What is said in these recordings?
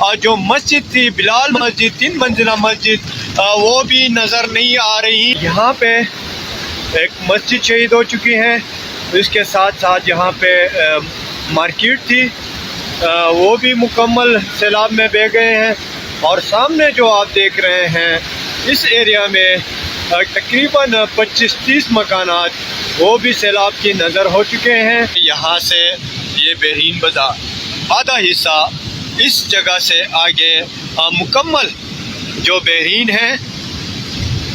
और जो मस्जिद थी बिलाल मस्जिद 3 मंजिला मस्जिद वो भी नज़र नहीं आ रही। यहाँ पे एक मस्जिद शहीद हो चुकी है, इसके साथ साथ यहाँ पे मार्केट थी वो भी मुकम्मल सैलाब में बह गए हैं। और सामने जो आप देख रहे हैं इस एरिया में तकरीबन 25-30 मकानात वो भी सैलाब की नज़र हो चुके हैं। यहाँ से ये बेहरीन बाज़ार आधा हिस्सा इस जगह से आगे मुकम्मल जो बेहरीन है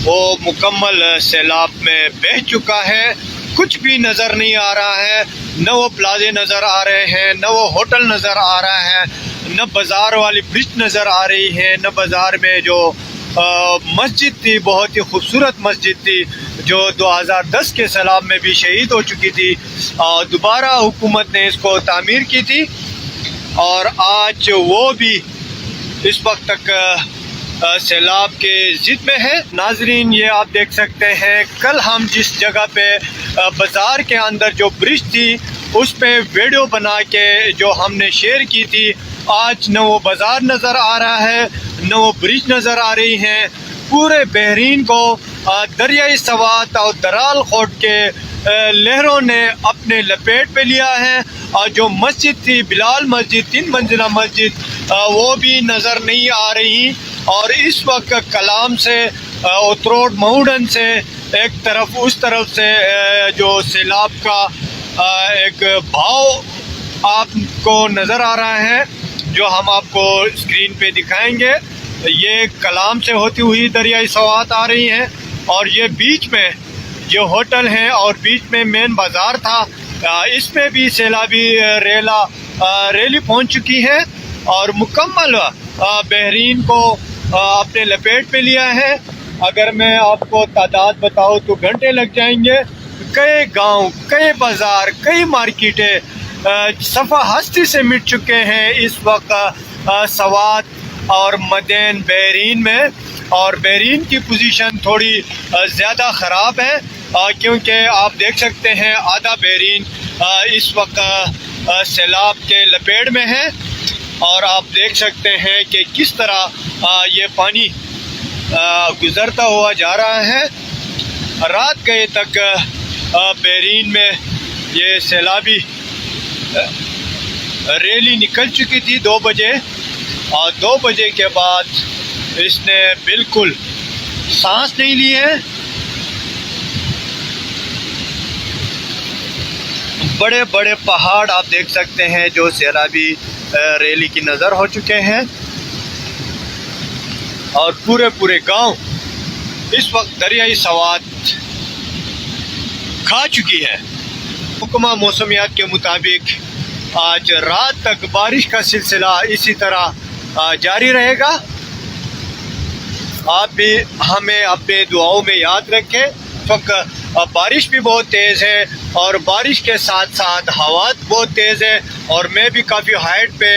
वो मुकम्मल सैलाब में बह चुका है। कुछ भी नज़र नहीं आ रहा है, न वो प्लाजे नज़र आ रहे हैं, न वो होटल नज़र आ रहा है, न बाज़ार वाली ब्रिज नज़र आ रही है, न बाज़ार में जो मस्जिद थी बहुत ही खूबसूरत मस्जिद थी जो 2010 के सैलाब में भी शहीद हो चुकी थी। दोबारा हुकूमत ने इसको तामीर की थी और आज वो भी इस वक्त तक सैलाब के ज़िद में है। नाजरीन ये आप देख सकते हैं कल हम जिस जगह पे बाज़ार के अंदर जो ब्रिज थी उस पे वीडियो बना के जो हमने शेयर की थी, आज न वो बाज़ार नज़र आ रहा है न वो ब्रिज नज़र आ रही हैं। पूरे बहरीन को दरियाई सवात और दराल खोट के लहरों ने अपने लपेट पे लिया है। और जो मस्जिद थी बिलाल मस्जिद 3 मंजिला मस्जिद वो भी नज़र नहीं आ रही। और इस वक्त कलाम से उतरोड मऊडन से एक तरफ उस तरफ से जो सैलाब का एक भाव आपको नज़र आ रहा है जो हम आपको स्क्रीन पे दिखाएंगे। ये कलाम से होती हुई दरियाई सवात आ रही हैं और ये बीच में जो होटल हैं और बीच में मेन बाज़ार था इसमें भी सैलाबी रैली पहुंच चुकी है और मुकम्मल बहरीन को अपने लपेट में लिया है। अगर मैं आपको तादाद बताऊं तो घंटे लग जाएंगे। कई गांव, कई बाज़ार, कई मार्केटें सफ़ा हस्ती से मिट चुके हैं इस वक्त सवात और मदैन बहरीन में। और बहरीन की पोजीशन थोड़ी ज़्यादा ख़राब है क्योंकि आप देख सकते हैं आधा बहरीन इस वक्त सैलाब के लपेट में है। और आप देख सकते हैं कि किस तरह ये पानी गुज़रता हुआ जा रहा है। रात गए तक बहरीन में ये सैलाबी रैली निकल चुकी थी 2 बजे और 2 बजे के बाद इसने बिल्कुल सांस नहीं ली है। बड़े बड़े पहाड़ आप देख सकते हैं जो सैलाबी रैली की नज़र हो चुके हैं और पूरे पूरे गांव इस वक्त दरियाई सवात खा चुकी है। हुक्मा मौसमियात के मुताबिक आज रात तक बारिश का सिलसिला इसी तरह जारी रहेगा। आप भी हमें अपने दुआओं में याद रखें। तो बारिश भी बहुत तेज़ है और बारिश के साथ साथ हवा बहुत तेज़ है और मैं भी काफ़ी हाइट पे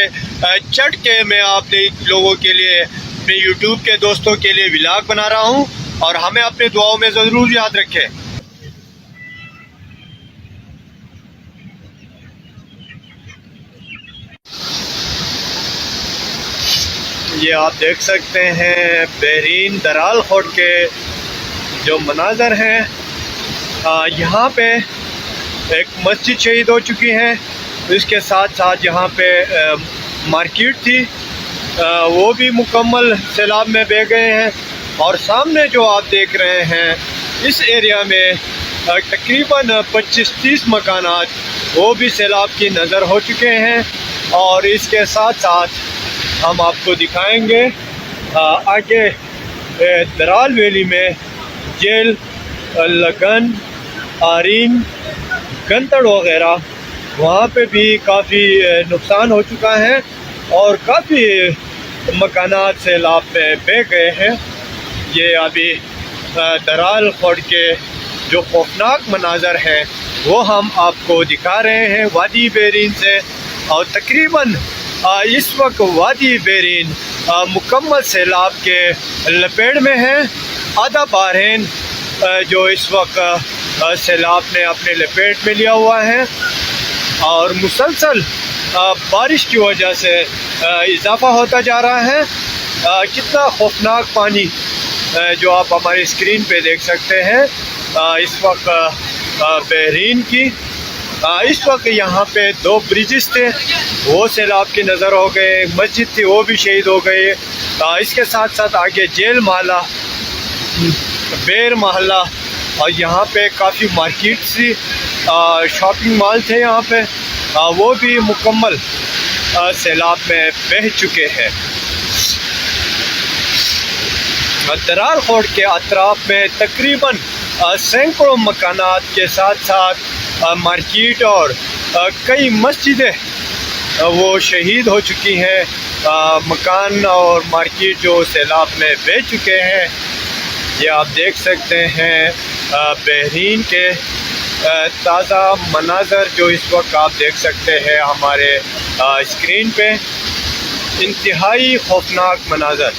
चढ़ के मैं आप लोगों के लिए, अपने यूट्यूब के दोस्तों के लिए व्लॉग बना रहा हूँ और हमें अपने दुआओं में ज़रूर याद रखें। ये आप देख सकते हैं बहरीन दराल खोट के जो मनाजर हैं। यहाँ पे एक मस्जिद शहीद हो चुकी है, इसके साथ साथ यहाँ पे मार्केट थी, वो भी मुकम्मल सैलाब में बह गए हैं। और सामने जो आप देख रहे हैं इस एरिया में तकरीबन 25-30 मकानात वो भी सैलाब की नज़र हो चुके हैं। और इसके साथ साथ हम आपको दिखाएंगे आगे दराल वैली में जेल, लगन, आरीन, गंतड़ वगैरह, वहाँ पे भी काफ़ी नुकसान हो चुका है और काफ़ी मकानात सैलाब में बह गए हैं। ये अभी दराल खोट के जो खौफनाक मनाजर हैं वो हम आपको दिखा रहे हैं वादी बहरीन से। और तकरीबन इस वक्त वादी बहरीन मुकम्मल सैलाब के लपेट में है। आधा बहरीन जो इस वक्त सैलाब ने अपने लपेट में लिया हुआ है और मुसलसल बारिश की वजह से इजाफा होता जा रहा है। कितना खौफनाक पानी जो आप हमारी स्क्रीन पे देख सकते हैं इस वक्त बहरीन की। इस वक्त यहाँ पे 2 ब्रिजेस थे वो सैलाब की नज़र हो गए, मस्जिद थी वो भी शहीद हो गए। इसके साथ साथ आगे जेल महला, बेर महला और यहाँ पे काफ़ी मार्केट थी, शॉपिंग मॉल थे यहाँ पे, वो भी मुकम्मल सैलाब में बह चुके हैं। दराल खोट के अतराफ में तकरीबन सैकड़ों मकानात के साथ साथ मार्केट और कई मस्जिदें वो शहीद हो चुकी हैं। मकान और मार्केट जो सैलाब में बह चुके हैं। ये आप देख सकते हैं बहरीन के ताज़ा मनाजर जो इस वक्त आप देख सकते हैं हमारे स्क्रीन पे, इंतहाई खौफनाक मनाजर।